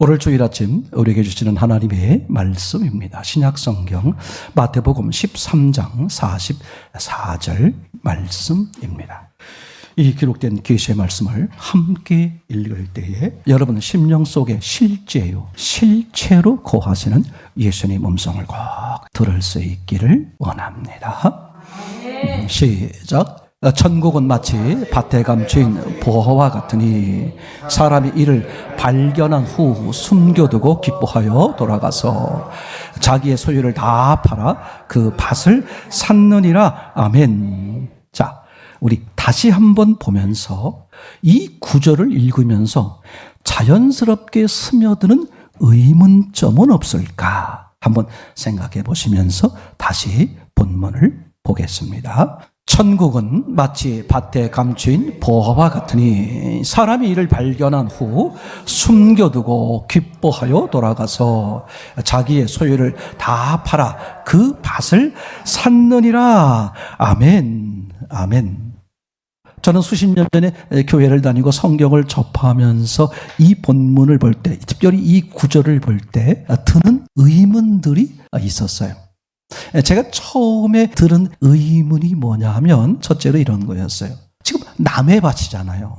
오늘 주일 아침 우리에게 주시는 하나님의 말씀입니다. 신약성경 마태복음 13장 44절 말씀입니다. 이 기록된 계시의 말씀을 함께 읽을 때에 여러분 심령 속에 실제로 거하시는 예수님 음성을 꼭 들을 수 있기를 원합니다. 시작. 천국은 마치 밭에 감추인 보화와 같으니 사람이 이를 발견한 후 숨겨두고 기뻐하여 돌아가서 자기의 소유를 다 팔아 그 밭을 샀느니라. 아멘. 자, 우리 다시 한번 보면서 이 구절을 읽으면서 자연스럽게 스며드는 의문점은 없을까? 한번 생각해 보시면서 다시 본문을 보겠습니다. 천국은 마치 밭에 감추인 보화와 같으니 사람이 이를 발견한 후 숨겨두고 기뻐하여 돌아가서 자기의 소유를 다 팔아 그 밭을 샀느니라. 아멘. 아멘. 저는 수십 년 전에 교회를 다니고 성경을 접하면서 이 본문을 볼 때, 특별히 이 구절을 볼 때 드는 의문들이 있었어요. 제가 처음에 들은 의문이 뭐냐 하면 첫째로 이런 거였어요. 지금 남의 밭이잖아요.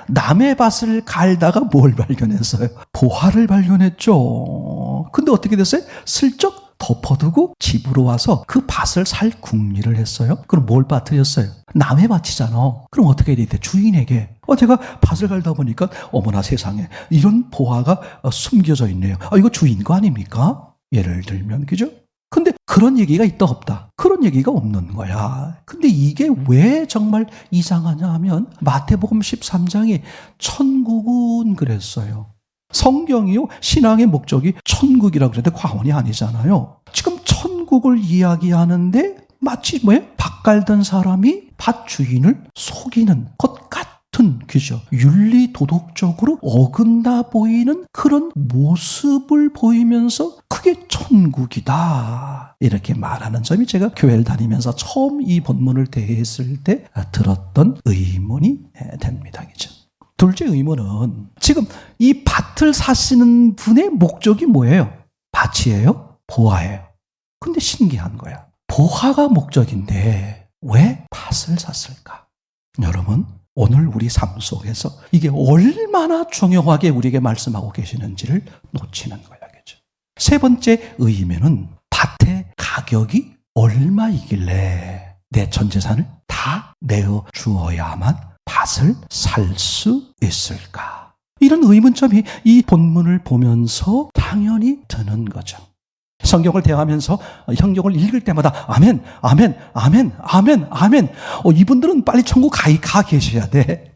남의 밭을 갈다가 뭘 발견했어요? 보화를 발견했죠. 근데 어떻게 됐어요? 슬쩍 덮어두고 집으로 와서 그 밭을 살 궁리를 했어요. 그럼 뭘 빠뜨렸어요? 남의 밭이잖아. 그럼 어떻게 해야 돼? 주인에게. 제가 밭을 갈다 보니까 어머나 세상에 이런 보화가 숨겨져 있네요. 이거 주인 거 아닙니까? 예를 들면, 그죠? 근데 그런 얘기가 있다 없다? 그런 얘기가 없는 거야. 근데 이게 왜 정말 이상하냐 하면 마태복음 13장에 천국은 그랬어요. 성경이요, 신앙의 목적이 천국이라고 그랬는데 과언이 아니잖아요. 지금 천국을 이야기하는데 마치 밭 갈던 사람이 밭 주인을 속이는 것 같은, 그죠? 윤리 도덕적으로 어긋나 보이는 그런 모습을 보이면서 그게 천국이다, 이렇게 말하는 점이 제가 교회를 다니면서 처음 이 본문을 대했을 때 들었던 의문이 됩니다. 그죠? 둘째 의문은 지금 이 밭을 사시는 분의 목적이 뭐예요? 밭이에요? 보화예요? 근데 신기한 거야. 보화가 목적인데 왜 밭을 샀을까? 여러분, 오늘 우리 삶 속에서 이게 얼마나 중요하게 우리에게 말씀하고 계시는지를 놓치는 거야. 그죠? 세 번째 의문은 밭의 가격이 얼마이길래 내 전 재산을 다 내어 주어야만 밭을 살 수 있을까? 이런 의문점이 이 본문을 보면서 당연히 드는 거죠. 성경을 대하면서 성경을 읽을 때마다 아멘, 아멘, 아멘, 아멘, 아멘. 이분들은 빨리 천국 가 계셔야 돼.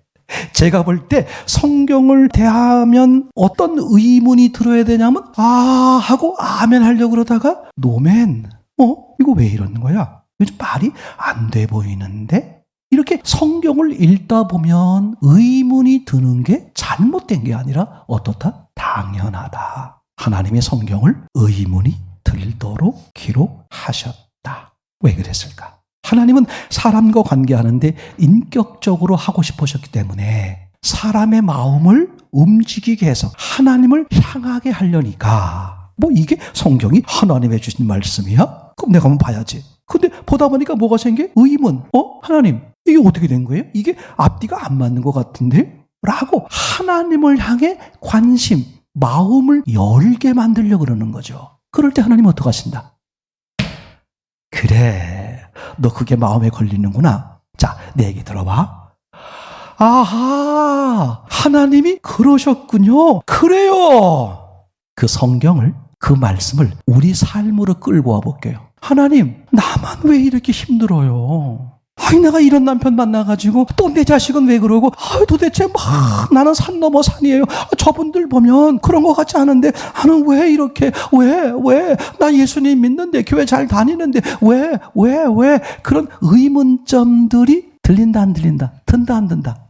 제가 볼 때 성경을 대하면 어떤 의문이 들어야 되냐면 하고 아멘 하려고 그러다가 노멘. 이거 왜 이러는 거야? 요즘 말이 안 돼 보이는데? 이렇게 성경을 읽다 보면 의문이 드는 게 잘못된 게 아니라 어떻다? 당연하다. 하나님의 성경을 의문이 들도록 기록하셨다. 왜 그랬을까? 하나님은 사람과 관계하는데 인격적으로 하고 싶으셨기 때문에 사람의 마음을 움직이게 해서 하나님을 향하게 하려니까. 이게 성경이 하나님의 주신 말씀이야? 그럼 내가 한번 봐야지. 근데 보다 보니까 뭐가 생겨? 의문. 하나님, 이게 어떻게 된 거예요? 이게 앞뒤가 안 맞는 것 같은데? 라고 하나님을 향해 관심, 마음을 열게 만들려고 그러는 거죠. 그럴 때 하나님 어떡 하신다? 그래, 너 그게 마음에 걸리는구나. 자, 내 얘기 들어봐. 아하, 하나님이 그러셨군요. 그래요. 그 성경을, 그 말씀을 우리 삶으로 끌고 와 볼게요. 하나님, 나만 왜 이렇게 힘들어요? 내가 이런 남편 만나가지고 또 내 자식은 왜 그러고 도대체 나는 산 넘어 산이에요. 저분들 보면 그런 것 같지 않은데 나는 왜 이렇게 왜 나 예수님 믿는데 교회 잘 다니는데 왜 그런 의문점들이 들린다 안 들린다, 든다 안 든다.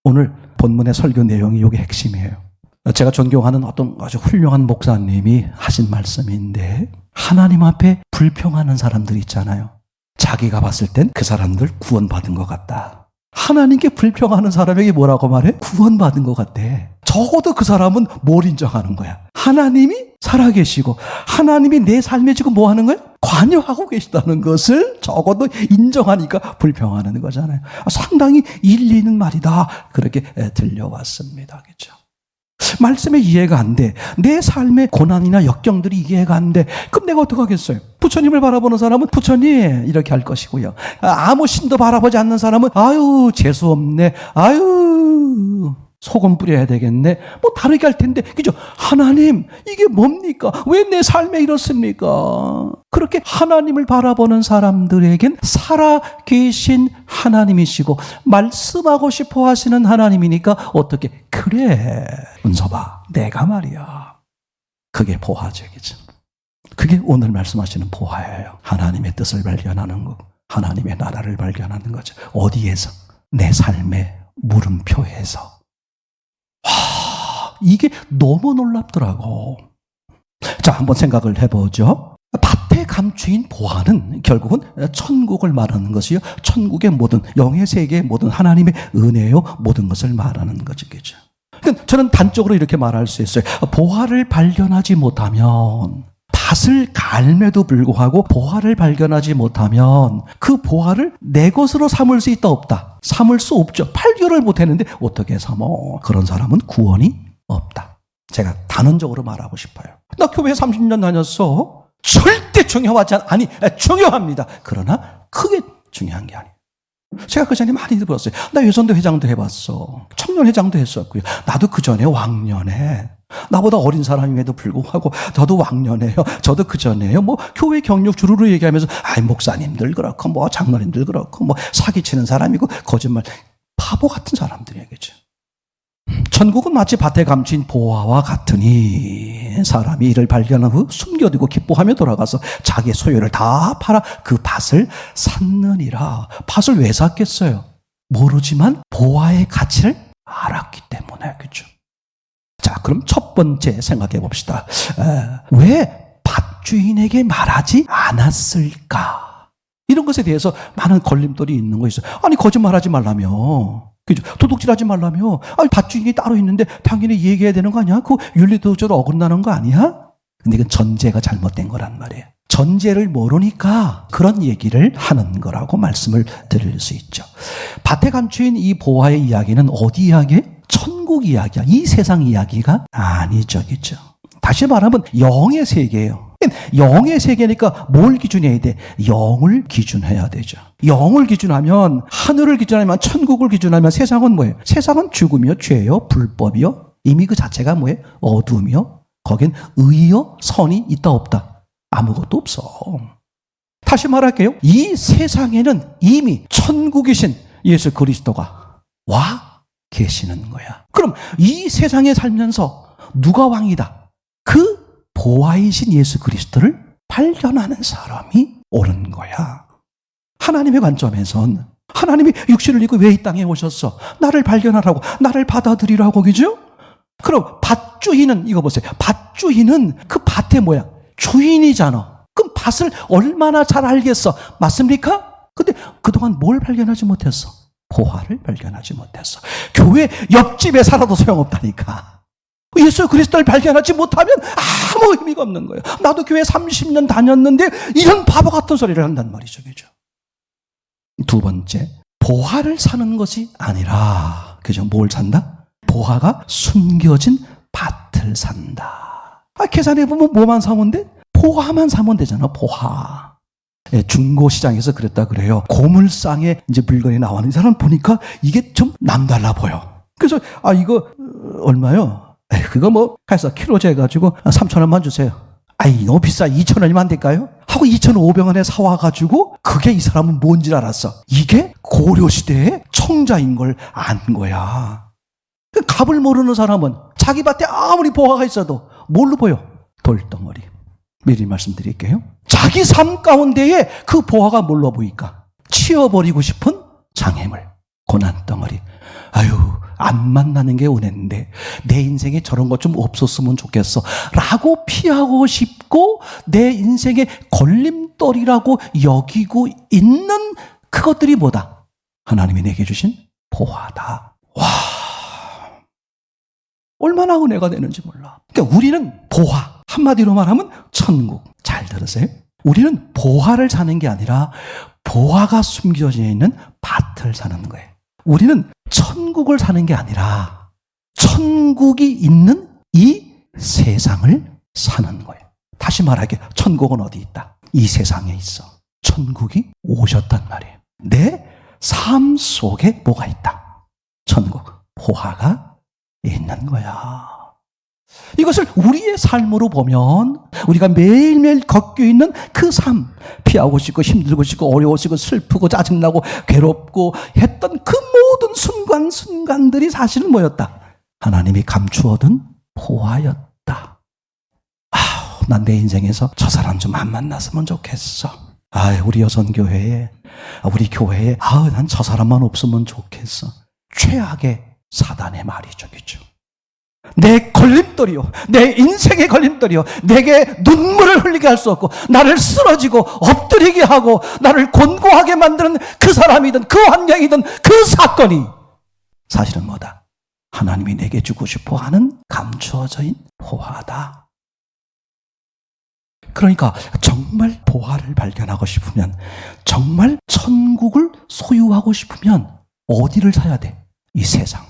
오늘 본문의 설교 내용이 이게 핵심이에요. 제가 존경하는 어떤 아주 훌륭한 목사님이 하신 말씀인데 하나님 앞에 불평하는 사람들 있잖아요. 자기가 봤을 땐 그 사람들 구원받은 것 같다. 하나님께 불평하는 사람에게 뭐라고 말해? 구원받은 것 같대. 적어도 그 사람은 뭘 인정하는 거야? 하나님이 살아계시고 하나님이 내 삶에 지금 뭐 하는 거야? 관여하고 계시다는 것을 적어도 인정하니까 불평하는 거잖아요. 상당히 일리 있는 말이다. 그렇게 들려왔습니다. 그렇죠? 말씀에 이해가 안 돼. 내 삶의 고난이나 역경들이 이해가 안 돼. 그럼 내가 어떡하겠어요? 부처님을 바라보는 사람은 부처님 이렇게 할 것이고요. 아무 신도 바라보지 않는 사람은 아유 재수없네. 아유 소금 뿌려야 되겠네. 뭐 다르게 할 텐데. 그죠? 하나님 이게 뭡니까? 왜 내 삶에 이렇습니까? 그렇게 하나님을 바라보는 사람들에겐 살아계신 하나님이시고 말씀하고 싶어 하시는 하나님이니까 어떻게 그래 은서봐 내가 말이야. 그게 보화적이죠. 그게 오늘 말씀하시는 보화예요. 하나님의 뜻을 발견하는 거, 하나님의 나라를 발견하는 거죠. 어디에서? 내 삶의 물음표에서. 이게 너무 놀랍더라고. 자, 한번 생각을 해보죠. 밭에 감추인 보화는 결국은 천국을 말하는 것이요. 천국의 모든, 영의 세계의 모든 하나님의 은혜요. 모든 것을 말하는 것이겠죠. 그러니까 저는 단적으로 이렇게 말할 수 있어요. 보화를 발견하지 못하면, 밭을 갈매도 불구하고 보화를 발견하지 못하면 그 보화를 내 것으로 삼을 수 있다 없다? 삼을 수 없죠. 발견을 못했는데 어떻게 삼어? 그런 사람은 구원이 없다. 제가 단언적으로 말하고 싶어요. 나 교회 30년 다녔어. 절대 중요하지 아니 중요합니다. 그러나 크게 중요한 게 아니에요. 제가 그 전에 많이 들었어요. 나 여전도 회장도 해봤어. 청년회장도 했었고요. 나도 그 전에 왕년에 나보다 어린 사람임에도 불구하고 저도 왕년에요. 저도 그 전에요. 뭐 교회 경력 주르르 얘기하면서 아이 목사님들 그렇고 뭐 장로님들 그렇고 뭐 사기치는 사람이고 거짓말 바보 같은 사람들이겠죠. 천국은 마치 밭에 감춘 보화와 같으니 사람이 이를 발견한 후 숨겨두고 기뻐하며 돌아가서 자기의 소유를 다 팔아 그 밭을 샀느니라. 밭을 왜 샀겠어요? 모르지만 보화의 가치를 알았기 때문에. 그렇죠? 자, 그럼 첫 번째 생각해 봅시다. 왜 밭주인에게 말하지 않았을까? 이런 것에 대해서 많은 걸림돌이 있는 거 있어요. 아니 거짓말하지 말라며. 그죠? 도둑질하지 말라며. 아니, 밭주인이 따로 있는데 당연히 얘기해야 되는 거 아니야? 그 윤리도적으로 어긋나는 거 아니야? 근데 이건 전제가 잘못된 거란 말이에요. 전제를 모르니까 그런 얘기를 하는 거라고 말씀을 드릴 수 있죠. 밭에 감추인 이 보화의 이야기는 어디 이야기예요? 천국 이야기야. 이 세상 이야기가 아니죠. 그죠? 다시 말하면 영의 세계예요. 영의 세계니까 뭘 기준해야 돼? 영을 기준해야 되죠. 영을 기준하면, 하늘을 기준하면, 천국을 기준하면 세상은 뭐예요? 세상은 죽음이요, 죄요, 불법이요. 이미 그 자체가 뭐예요? 어둠이요. 거긴 의요, 선이 있다 없다? 아무것도 없어. 다시 말할게요. 이 세상에는 이미 천국이신 예수 그리스도가 와 계시는 거야. 그럼 이 세상에 살면서 누가 왕이다? 그 보화이신 예수 그리스도를 발견하는 사람이 옳은 거야. 하나님의 관점에선 하나님이 육신을 입고 왜 이 땅에 오셨어? 나를 발견하라고, 나를 받아들이라고, 그죠? 그럼 밭주인은 이거 보세요. 밭주인은 그 밭의 뭐야? 주인이잖아. 그럼 밭을 얼마나 잘 알겠어? 맞습니까? 근데 그동안 뭘 발견하지 못했어? 보화를 발견하지 못했어. 교회 옆집에 살아도 소용없다니까. 예수 그리스도를 발견하지 못하면 아무 의미가 없는 거예요. 나도 교회 30년 다녔는데 이런 바보 같은 소리를 한단 말이죠. 그죠? 두 번째, 보화를 사는 것이 아니라, 그죠? 뭘 산다? 보화가 숨겨진 밭을 산다. 계산해보면 뭐만 사면 돼? 보화만 사면 되잖아, 보화. 예, 중고시장에서 그랬다 그래요. 고물상에 이제 물건이 나오는 사람 보니까 이게 좀 남달라 보여. 그래서, 이거 얼마요? 그거 뭐 해서 키로 재가지고 3,000원만 주세요. 아이 너무 비싸. 2,000원이면 안 될까요? 하고 2,500원에 사와가지고 그게 이 사람은 뭔지 알았어. 이게 고려시대의 청자인 걸 안 거야. 값을 모르는 사람은 자기 밭에 아무리 보화가 있어도 뭘로 보여? 돌덩어리. 미리 말씀드릴게요. 자기 삶 가운데에 그 보화가 뭘로 보일까? 치워버리고 싶은 장애물, 고난덩어리. 아유, 안 만나는 게 은혜인데 내 인생에 저런 것 좀 없었으면 좋겠어 라고 피하고 싶고 내 인생의 걸림돌이라고 여기고 있는 그것들이 뭐다? 하나님이 내게 주신 보화다. 와, 얼마나 은혜가 되는지 몰라. 그러니까 우리는 보화, 한마디로 말하면 천국. 잘 들으세요. 우리는 보화를 사는 게 아니라 보화가 숨겨져 있는 밭을 사는 거예요. 우리는 천국을 사는 게 아니라 천국이 있는 이 세상을 사는 거예요. 다시 말하게 천국은 어디 있다? 이 세상에 있어. 천국이 오셨단 말이에요. 내 삶 속에 뭐가 있다? 천국, 보화가 있는 거야. 이것을 우리의 삶으로 보면 우리가 매일매일 겪고 있는 그 삶, 피하고 싶고 힘들고 싶고 어려워 싶고 슬프고 짜증나고 괴롭고 했던 그 모든 순간순간들이 사실은 뭐였다? 하나님이 감추어둔 보화였다. 난 내 인생에서 저 사람 좀 안 만났으면 좋겠어. 우리 여선교회에, 우리 교회에, 난 저 사람만 없으면 좋겠어. 최악의 사단의 말이 저기죠. 내 걸림돌이요, 내 인생의 걸림돌이요, 내게 눈물을 흘리게 할 수 없고 나를 쓰러지고 엎드리게 하고 나를 곤고하게 만드는 그 사람이든 그 환경이든 그 사건이 사실은 뭐다? 하나님이 내게 주고 싶어 하는 감추어진 보화다. 그러니까 정말 보화를 발견하고 싶으면, 정말 천국을 소유하고 싶으면 어디를 사야 돼? 이 세상.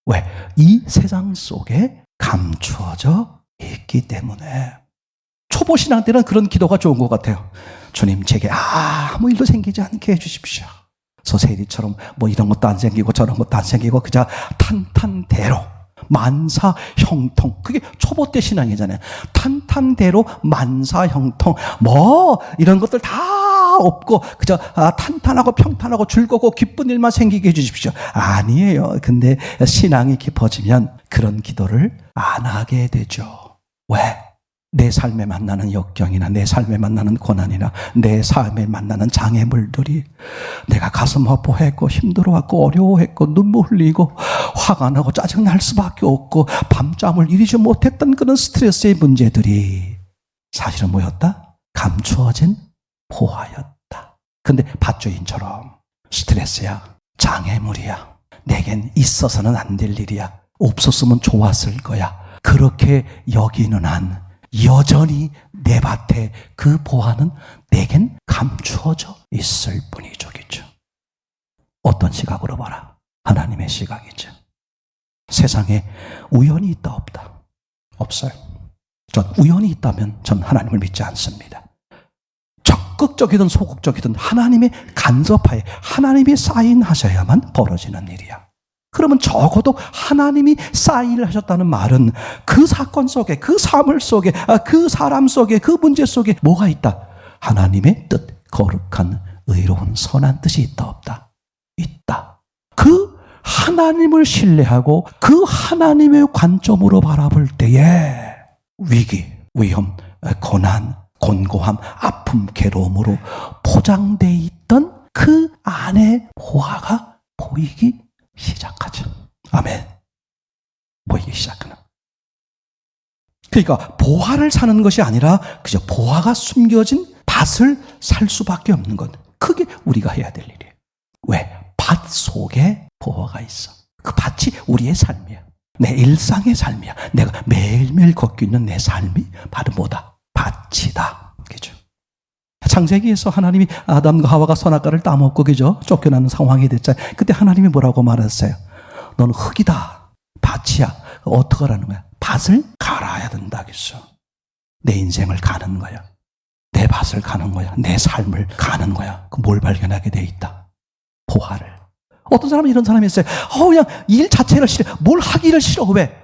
왜? 이 세상 속에 감추어져 있기 때문에. 초보 신앙 때는 그런 기도가 좋은 것 같아요. 주님, 제게 아무 일도 생기지 않게 해주십시오. 서세리처럼 이런 것도 안 생기고 저런 것도 안 생기고 그저 탄탄대로 만사형통. 그게 초보 때 신앙이잖아요. 탄탄대로 만사형통. 이런 것들 다 없고 그저 탄탄하고 평탄하고 즐겁고 기쁜 일만 생기게 해주십시오. 아니에요. 근데 신앙이 깊어지면 그런 기도를 안 하게 되죠. 왜? 내 삶에 만나는 역경이나 내 삶에 만나는 고난이나 내 삶에 만나는 장애물들이 내가 가슴 아파했고 힘들어했고 어려워했고 눈물 흘리고 화가 나고 짜증날 수밖에 없고 밤잠을 이루지 못했던 그런 스트레스의 문제들이 사실은 뭐였다? 감추어진 보화였다. 근데 밭주인처럼 스트레스야, 장애물이야, 내겐 있어서는 안 될 일이야, 없었으면 좋았을 거야, 그렇게 여기는 한 여전히 내 밭에 그 보화는 내겐 감추어져 있을 뿐이죠겠죠. 어떤 시각으로 봐라? 하나님의 시각이죠. 세상에 우연이 있다 없다? 없어요. 전 우연이 있다면 전 하나님을 믿지 않습니다. 적극적이든 소극적이든 하나님의 간섭하에 하나님이 사인하셔야만 벌어지는 일이야. 그러면 적어도 하나님이 사인을 하셨다는 말은 그 사건 속에, 그 사물 속에, 그 사람 속에, 그 문제 속에 뭐가 있다? 하나님의 뜻, 거룩한 의로운 선한 뜻이 있다 없다? 있다. 그 하나님을 신뢰하고 그 하나님의 관점으로 바라볼 때에 위기, 위험, 고난, 곤고함, 아픔, 괴로움으로 포장되어 있던 그 안에 보화가 보이기 시작하죠. 아멘. 보이기 시작하는. 그러니까 보화를 사는 것이 아니라 그저 보화가 숨겨진 밭을 살 수밖에 없는 것. 그게 우리가 해야 될 일이에요. 왜? 밭 속에 보화가 있어. 그 밭이 우리의 삶이야. 내 일상의 삶이야. 내가 매일매일 걷고 있는 내 삶이 바로 뭐다? 밭이다. 그죠? 창세기에서 하나님이 아담과 하와가 선악과를 따먹고 그죠? 쫓겨나는 상황이 됐잖아요. 그때 하나님이 뭐라고 말했어요? 너는 흙이다. 밭이야. 어떻게 하라는 거야? 밭을 갈아야 된다겠어. 내 인생을 가는 거야. 내 밭을 가는 거야. 내 삶을 가는 거야. 뭘 발견하게 돼 있다? 보화를. 어떤 사람은 이런 사람이 있어요. 그냥 일 자체를 싫어. 뭘 하기를 싫어. 왜?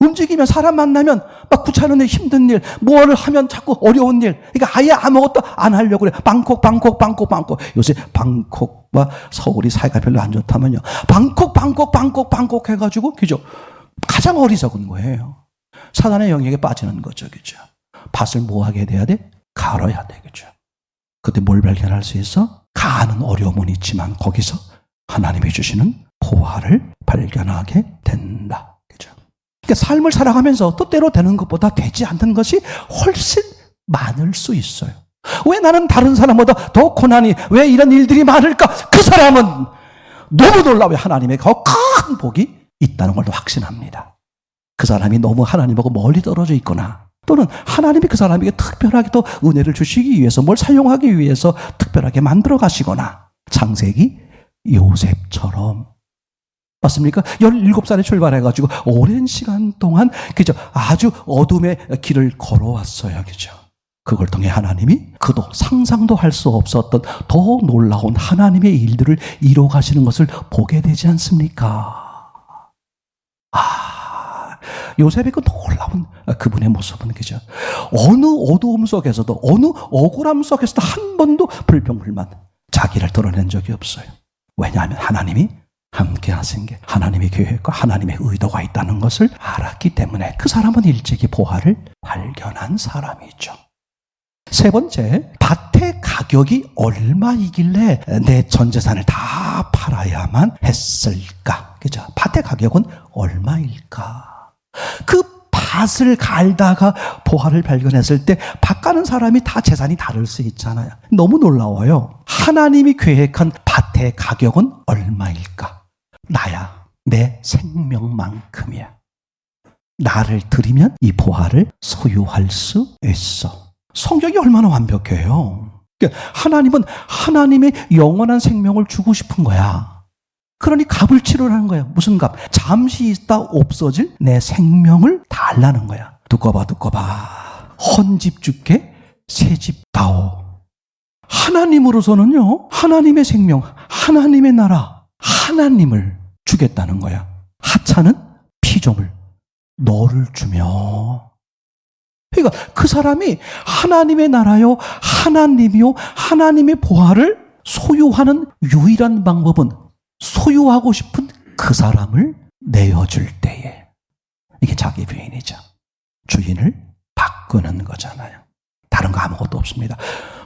움직이면 사람 만나면 막 구차는 일, 힘든 일, 뭐를 하면 자꾸 어려운 일. 그러니까 아예 아무것도 안 하려고 그래. 방콕. 요새 방콕과 서울이 사이가 별로 안 좋다면요. 방콕 해가지고, 그죠? 가장 어리석은 거예요. 사단의 영역에 빠지는 거죠. 그죠? 밭을 뭐 하게 돼야 돼? 갈아야 돼. 그죠? 그때 뭘 발견할 수 있어? 가는 어려움은 있지만 거기서 하나님이 주시는 보화를 발견하게 된다. 그죠? 그러니까 삶을 살아가면서 뜻대로 되는 것보다 되지 않는 것이 훨씬 많을 수 있어요. 왜 나는 다른 사람보다 더 고난이, 왜 이런 일들이 많을까? 그 사람은 너무 놀라워요. 하나님의 더 큰 복이 있다는 걸 확신합니다. 그 사람이 너무 하나님하고 멀리 떨어져 있거나, 또는 하나님이 그 사람에게 특별하게 더 은혜를 주시기 위해서, 뭘 사용하기 위해서 특별하게 만들어 가시거나, 창세기 요셉처럼, 맞습니까? 17살에 출발해가지고 오랜 시간 동안 그죠, 아주 어둠의 길을 걸어왔어요. 그죠? 그걸 통해 하나님이 그도 상상도 할 수 없었던 더 놀라운 하나님의 일들을 이루어 가시는 것을 보게 되지 않습니까? 요셉의 그 놀라운 그분의 모습은 그죠, 어느 어두움 속에서도, 어느 억울함 속에서도 한 번도 불평불만 자기를 드러낸 적이 없어요. 왜냐하면 하나님이 함께 하신 게, 하나님의 계획과 하나님의 의도가 있다는 것을 알았기 때문에 그 사람은 일찍이 보화를 발견한 사람이죠. 세 번째, 밭의 가격이 얼마이길래 내 전 재산을 다 팔아야만 했을까? 그죠? 밭의 가격은 얼마일까? 그 밭을 갈다가 보화를 발견했을 때 밭 가는 사람이 다 재산이 다를 수 있잖아요. 너무 놀라워요. 하나님이 계획한 밭의 가격은 얼마일까? 나야, 내 생명만큼이야. 나를 드리면 이 보화를 소유할 수 있어. 성경이 얼마나 완벽해요. 하나님은 하나님의 영원한 생명을 주고 싶은 거야. 그러니 값을 치르라는 거야. 무슨 값? 잠시 있다 없어질 내 생명을 달라는 거야. 두고 봐. 헌집 줄게, 새집 다오. 하나님으로서는요, 하나님의 생명, 하나님의 나라, 하나님을 주겠다는 거야. 하찮은 피조물, 너를 주며. 그러니까 그 사람이 하나님의 나라요, 하나님이요, 하나님의 보화를 소유하는 유일한 방법은 소유하고 싶은 그 사람을 내어줄 때에, 이게 자기 부인이죠. 주인을 바꾸는 거잖아요. 다른 거 아무것도 없습니다.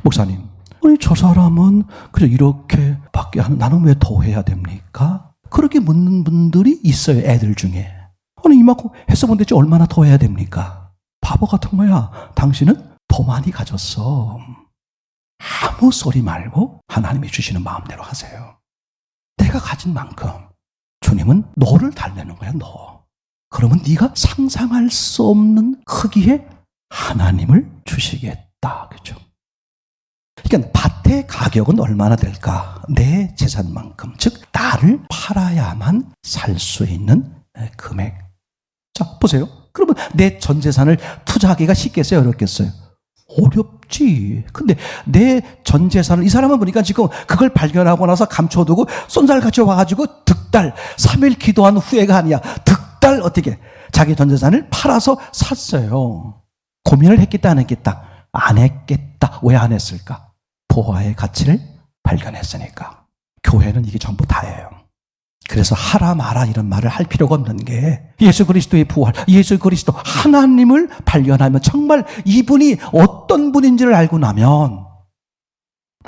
목사님, 아니 저 사람은 그저 이렇게 밖에 하는, 나는 왜 더 해야 됩니까? 그렇게 묻는 분들이 있어요. 애들 중에. 아니 이만큼 했으면 되지 얼마나 더 해야 됩니까? 바보 같은 거야. 당신은 더 많이 가졌어. 아무 소리 말고 하나님이 주시는 마음대로 하세요. 내가 가진 만큼 주님은 너를 달래는 거야. 너. 그러면 네가 상상할 수 없는 크기의 하나님을 주시겠다. 그렇죠? 그러니까 밭의 가격은 얼마나 될까? 내 재산만큼, 즉 나를 팔아야만 살 수 있는 금액. 자, 보세요. 그러면 내 전 재산을 투자하기가 쉽겠어요? 어렵겠어요? 어렵지. 근데 내 전 재산을, 이 사람은 보니까 지금 그걸 발견하고 나서 감춰두고 쏜살같이 와가지고 득달 3일 기도한 후회가 아니야. 득달 어떻게 자기 전 재산을 팔아서 샀어요. 고민을 했겠다 안 했겠다? 안 했겠다. 왜 안 했을까? 보화의 가치를 발견했으니까. 교회는 이게 전부 다예요. 그래서 하라 마라 이런 말을 할 필요가 없는 게, 예수 그리스도의 부활, 예수 그리스도 하나님을 발견하면, 정말 이분이 어떤 분인지를 알고 나면,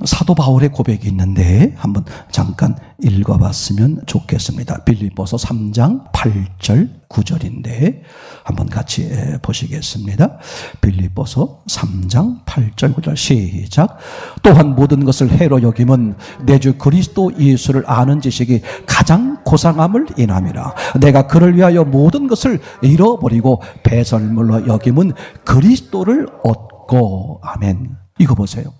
사도 바울의 고백이 있는데 한번 잠깐 읽어봤으면 좋겠습니다. 빌립보서 3장 8절 9절인데 한번 같이 보시겠습니다. 빌립보서 3장 8절 9절 시작. 또한 모든 것을 해로 여김은 내 주 그리스도 예수를 아는 지식이 가장 고상함을 인함이라. 내가 그를 위하여 모든 것을 잃어버리고 배설물로 여김은 그리스도를 얻고. 아멘. 이거 보세요.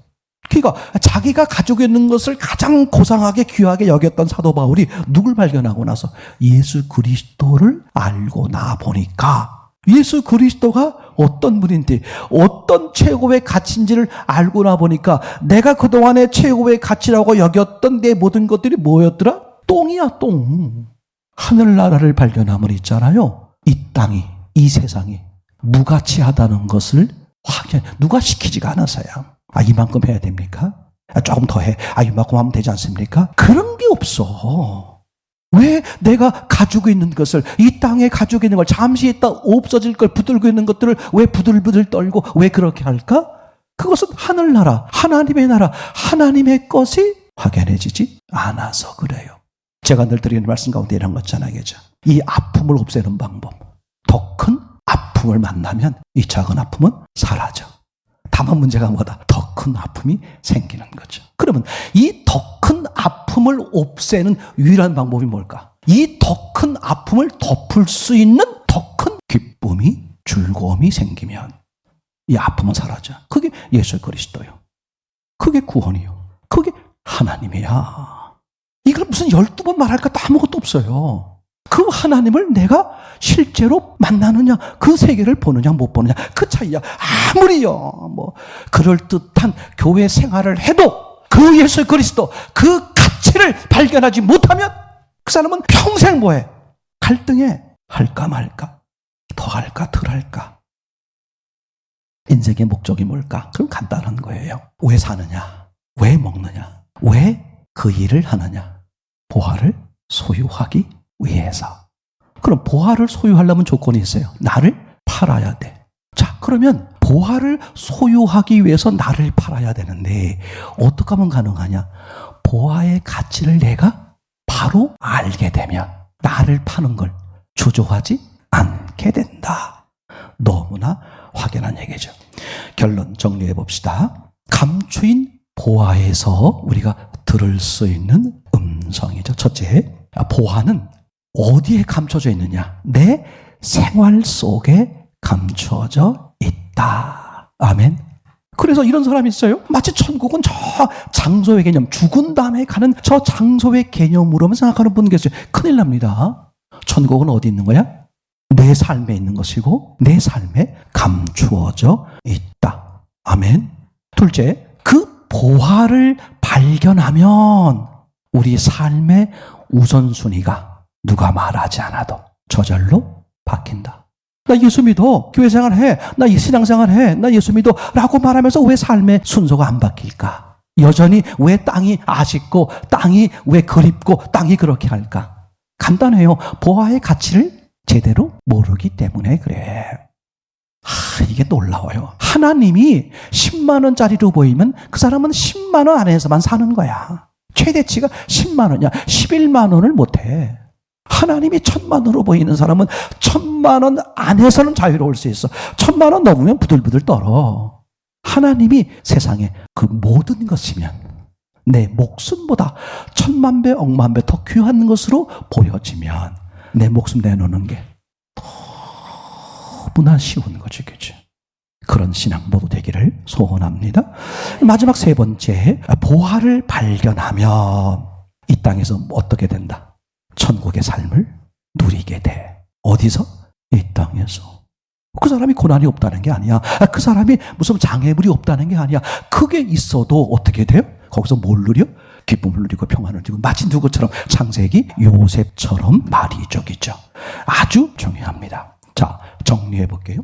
그러니까 자기가 가지고 있는 것을 가장 고상하게 귀하게 여겼던 사도 바울이 누굴 발견하고 나서 예수 그리스도를 알고 나 보니까, 예수 그리스도가 어떤 분인지, 어떤 최고의 가치인지를 알고 나 보니까, 내가 그동안의 최고의 가치라고 여겼던 내 모든 것들이 뭐였더라? 똥이야, 똥. 하늘나라를 발견하면 있잖아요, 이 땅이, 이 세상이 무가치하다는 것을 확인, 누가 시키지가 않아서요. 이만큼 해야 됩니까? 조금 더 해. 이만큼 하면 되지 않습니까? 그런 게 없어. 왜 내가 가지고 있는 것을, 이 땅에 가지고 있는 걸, 잠시 있다 없어질 걸 붙들고 있는 것들을 왜 부들부들 떨고 왜 그렇게 할까? 그것은 하늘나라, 하나님의 나라, 하나님의 것이 확연해지지 않아서 그래요. 제가 늘 드리는 말씀 가운데 이런 거 있잖아요. 이 아픔을 없애는 방법. 더 큰 아픔을 만나면 이 작은 아픔은 사라져. 다만 문제가 뭐다? 더 큰 아픔이 생기는 거죠. 그러면 이 더 큰 아픔 아픔을 없애는 유일한 방법이 뭘까? 이 더 큰 아픔을 덮을 수 있는 더 큰 기쁨이, 즐거움이 생기면 이 아픔은 사라져. 그게 예수 그리스도요. 그게 구원이요. 그게 하나님이야. 이걸 무슨 12번 말할 것도 아무것도 없어요. 그 하나님을 내가 실제로 만나느냐, 그 세계를 보느냐 못 보느냐, 그 차이야. 아무리요 그럴듯한 교회 생활을 해도 그 예수 그리스도, 그 가치를 발견하지 못하면 그 사람은 평생 뭐해? 갈등해. 할까 말까, 더 할까 덜 할까. 인생의 목적이 뭘까? 그럼 간단한 거예요. 왜 사느냐? 왜 먹느냐? 왜 그 일을 하느냐? 보화를 소유하기 위해서. 그럼 보화를 소유하려면 조건이 있어요. 나를 팔아야 돼. 자, 그러면 보화를 소유하기 위해서 나를 팔아야 되는데 어떻게 하면 가능하냐? 보화의 가치를 내가 바로 알게 되면 나를 파는 걸 주저하지 않게 된다. 너무나 확연한 얘기죠. 결론 정리해 봅시다. 감추인 보화에서 우리가 들을 수 있는 음성이죠. 첫째, 보화는 어디에 감춰져 있느냐? 내 생활 속에 감춰져 있다. 아멘. 그래서 이런 사람이 있어요. 마치 천국은 저 장소의 개념, 죽은 다음에 가는 저 장소의 개념으로만 생각하는 분 계세요. 큰일 납니다. 천국은 어디 있는 거야? 내 삶에 있는 것이고 내 삶에 감추어져 있다. 아멘. 둘째, 그 보화를 발견하면 우리 삶의 우선순위가 누가 말하지 않아도 저절로 바뀐다. 나 예수 믿어. 교회 생활해. 나 신앙생활 해. 나 예수 믿어. 라고 말하면서 왜 삶의 순서가 안 바뀔까? 여전히 왜 땅이 아쉽고 땅이 왜 그립고 땅이 그렇게 할까? 간단해요. 보화의 가치를 제대로 모르기 때문에 그래. 이게 놀라워요. 하나님이 10만 원짜리로 보이면 그 사람은 10만 원 안에서만 사는 거야. 최대치가 10만 원이야. 11만 원을 못해. 하나님이 1000만 원으로 보이는 사람은 1000만 원 안에서는 자유로울 수 있어. 1000만 원 넘으면 부들부들 떨어. 하나님이 세상에 그 모든 것이면 내 목숨보다 1000만 배, 억만 배 더 귀한 것으로 보여지면 내 목숨 내놓는 게 너무나 쉬운 거지, 그죠? 그런 신앙 모두 되기를 소원합니다. 마지막 세 번째, 보화를 발견하면 이 땅에서 어떻게 된다? 천국의 삶을 누리게 돼. 어디서? 이 땅에서. 그 사람이 고난이 없다는 게 아니야. 그 사람이 무슨 장애물이 없다는 게 아니야. 그게 있어도 어떻게 돼요? 거기서 뭘 누려? 기쁨을 누리고 평안을 누리고 마치 누구처럼 창세기 요셉처럼 말이 이쪽이죠. 아주 중요합니다. 자, 정리해 볼게요.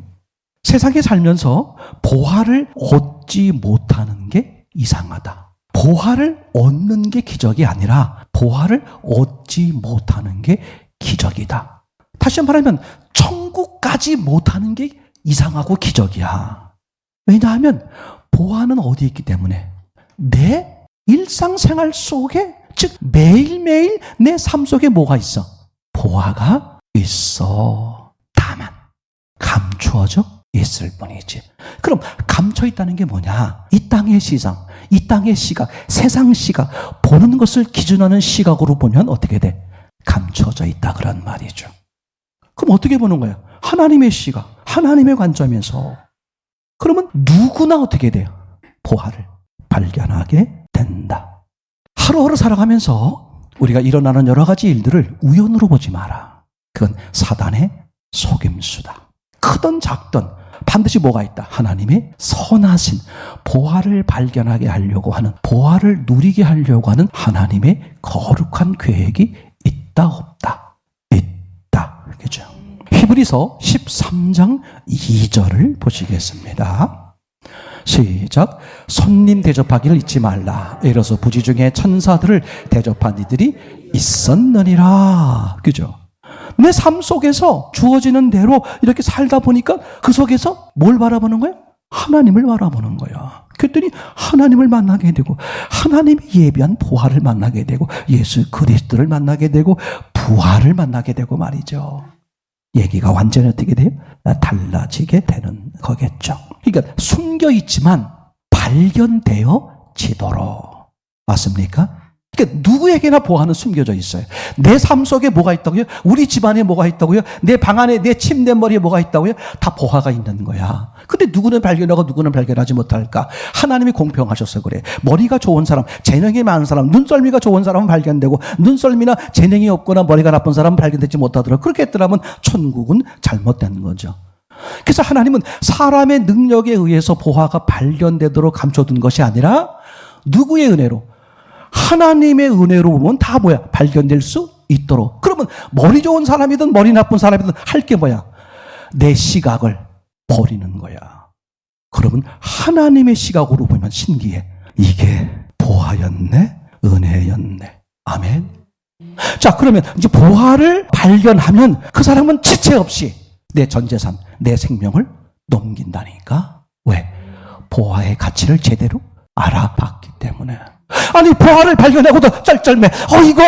세상에 살면서 보화를 얻지 못하는 게 이상하다. 보화를 얻는 게 기적이 아니라 보화를 얻지 못하는 게 기적이다. 다시 말하면 천국까지 못하는 게 이상하고 기적이야. 왜냐하면 보화는 어디 있기 때문에 내 일상생활 속에, 즉 매일매일 내 삶 속에 뭐가 있어? 보화가 있어. 다만 감추어져 있을 뿐이지. 그럼 감춰 있다는 게 뭐냐? 이 땅의 시장, 이 땅의 시각, 세상 시각, 보는 것을 기준하는 시각으로 보면 어떻게 돼? 감춰져 있다 그런 말이죠. 그럼 어떻게 보는 거야? 하나님의 시각, 하나님의 관점에서. 그러면 누구나 어떻게 돼요? 보화를 발견하게 된다. 하루하루 살아가면서 우리가 일어나는 여러 가지 일들을 우연으로 보지 마라. 그건 사단의 속임수다. 크든 작든 반드시 뭐가 있다? 하나님의 선하신 보화를 발견하게 하려고 하는, 보화를 누리게 하려고 하는 하나님의 거룩한 계획이 있다 없다? 있다. 그죠? 히브리서 13장 2절을 보시겠습니다. 시작. 손님 대접하기를 잊지 말라. 이로써 부지 중에 천사들을 대접한 이들이 있었느니라. 그죠? 내 삶 속에서 주어지는 대로 이렇게 살다 보니까 그 속에서 뭘 바라보는 거야? 하나님을 바라보는 거야. 그랬더니 하나님을 만나게 되고 하나님이 예비한 보화를 만나게 되고 예수 그리스도를 만나게 되고 부활을 만나게 되고 말이죠. 얘기가 완전히 어떻게 돼요? 달라지게 되는 거겠죠. 그러니까 숨겨 있지만 발견되어지도록. 맞습니까? 그러니까 그러니까 누구에게나 보화는 숨겨져 있어요. 내 삶 속에 뭐가 있다고요? 우리 집안에 뭐가 있다고요? 내 방 안에, 내 침대머리에 뭐가 있다고요? 다 보화가 있는 거야. 근데 누구는 발견하고 누구는 발견하지 못할까? 하나님이 공평하셔서 그래. 머리가 좋은 사람, 재능이 많은 사람, 눈썰미가 좋은 사람은 발견되고, 눈썰미나 재능이 없거나 머리가 나쁜 사람은 발견되지 못하더라도, 그렇게 했더라면 천국은 잘못된 거죠. 그래서 하나님은 사람의 능력에 의해서 보화가 발견되도록 감춰둔 것이 아니라 누구의 은혜로? 하나님의 은혜로 보면 다 뭐야? 발견될 수 있도록. 그러면 머리 좋은 사람이든 머리 나쁜 사람이든 할 게 뭐야? 내 시각을 버리는 거야. 그러면 하나님의 시각으로 보면 신기해. 이게 보화였네? 은혜였네. 아멘. 자, 그러면 이제 보화를 발견하면 그 사람은 지체 없이 내 전 재산, 내 생명을 넘긴다니까. 왜? 보화의 가치를 제대로 알아봤기 때문에. 아니, 보화를 발견하고도 쩔쩔매. 이거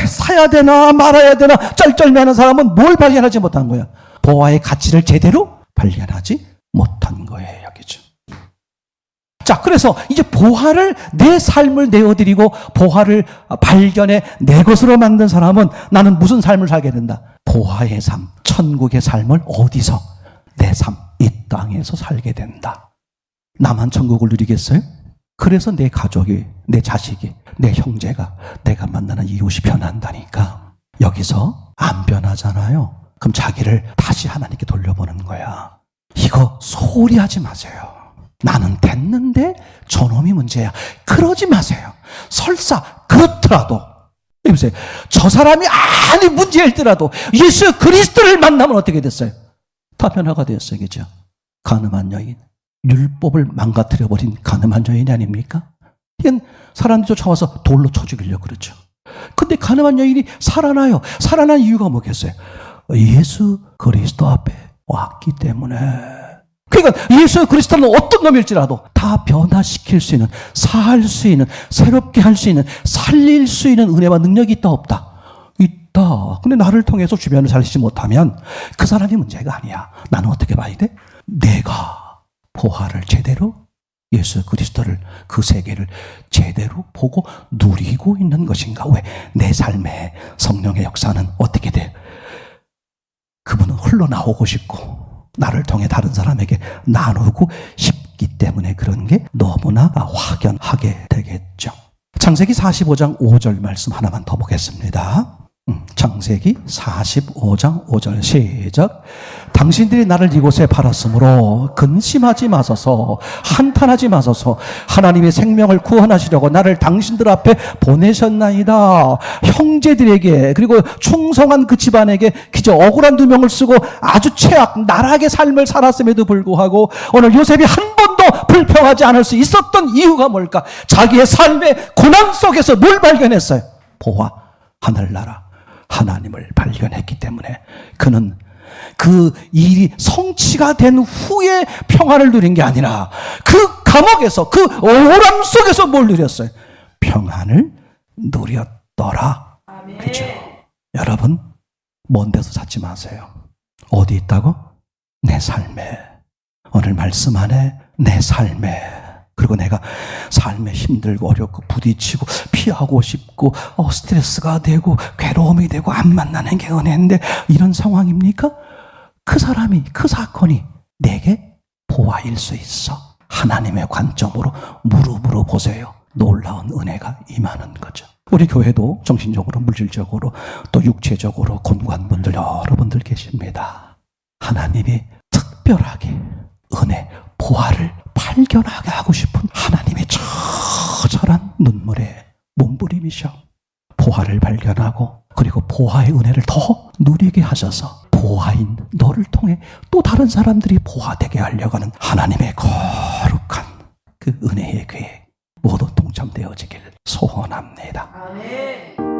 사야 되나 말아야 되나 쩔쩔매하는 사람은 뭘 발견하지 못한 거야? 보화의 가치를 제대로 발견하지 못한 거예요. 여기죠. 자, 그래서 이제 보화를, 내 삶을 내어드리고 보화를 발견해 내 것으로 만든 사람은 나는 무슨 삶을 살게 된다? 보화의 삶, 천국의 삶을 어디서? 내 삶, 이 땅에서 살게 된다. 나만 천국을 누리겠어요? 그래서 내 가족이, 내 자식이, 내 형제가, 내가 만나는 이웃이 변한다니까. 여기서 안 변하잖아요. 그럼 자기를 다시 하나님께 돌려보는 거야. 이거 소홀히 하지 마세요. 나는 됐는데 저놈이 문제야. 그러지 마세요. 설사 그렇더라도, 보세요. 저 사람이 아니 문제일더라도 예수 그리스도를 만나면 어떻게 됐어요? 다 변화가 되었어요. 그죠? 가늠한 여인, 율법을 망가뜨려버린 가늠한 여인이 아닙니까? 이건 사람들이 쫓아와서 돌로 쳐 죽이려고 그러죠. 근데 가늠한 여인이 살아나요. 살아난 이유가 뭐겠어요? 예수 그리스도 앞에 왔기 때문에. 그러니까 예수 그리스도는 어떤 놈일지라도 다 변화시킬 수 있는, 살 수 있는, 새롭게 할 수 있는, 살릴 수 있는 은혜와 능력이 있다 없다? 있다. 근데 나를 통해서 주변을 살리지 못하면 그 사람이 문제가 아니야. 나는 어떻게 봐야 돼? 내가 보화를 제대로, 예수 그리스도를, 그 세계를 제대로 보고 누리고 있는 것인가? 왜? 내 삶에 성령의 역사는 어떻게 돼? 그분은 흘러나오고 싶고 나를 통해 다른 사람에게 나누고 싶기 때문에 그런 게 너무나 확연하게 되겠죠. 창세기 45장 5절 말씀 하나만 더 보겠습니다. 창세기 45장 5절 시작. 당신들이 나를 이곳에 팔았으므로 근심하지 마소서, 한탄하지 마소서. 하나님의 생명을 구원하시려고 나를 당신들 앞에 보내셨나이다. 형제들에게, 그리고 충성한 그 집안에게 그저 억울한 누명을 쓰고 아주 나락의 삶을 살았음에도 불구하고 오늘 요셉이 한 번도 불평하지 않을 수 있었던 이유가 뭘까? 자기의 삶의 고난 속에서 뭘 발견했어요? 보화, 하늘나라 하나님을 발견했기 때문에 그는 그 일이 성취가 된 후에 평안을 누린 게 아니라 그 감옥에서, 그 억울함 속에서 뭘 누렸어요? 평안을 누렸더라. 그죠? 여러분, 먼 데서 찾지 마세요. 어디 있다고? 내 삶에. 오늘 말씀 안에 내 삶에. 그리고 내가 삶에 힘들고 어렵고 부딪히고 피하고 싶고 스트레스가 되고 괴로움이 되고 안 만나는 게 은혜인데 이런 상황입니까? 그 사람이, 그 사건이 내게 보화일 수 있어. 하나님의 관점으로 무릎으로 보세요. 놀라운 은혜가 임하는 거죠. 우리 교회도 정신적으로, 물질적으로, 또 육체적으로 곤고한 분들 여러분들 계십니다. 하나님이 특별하게 은혜, 보화를 발견하게 하고 싶은 하나님의 처절한 눈물의 몸부림이셔. 보화를 발견하고 그리고 보화의 은혜를 더 누리게 하셔서 보화인 너를 통해 또 다른 사람들이 보화되게 하려고 하는 하나님의 거룩한 그 은혜의 계획 모두 동참되어지길 소원합니다. 아멘.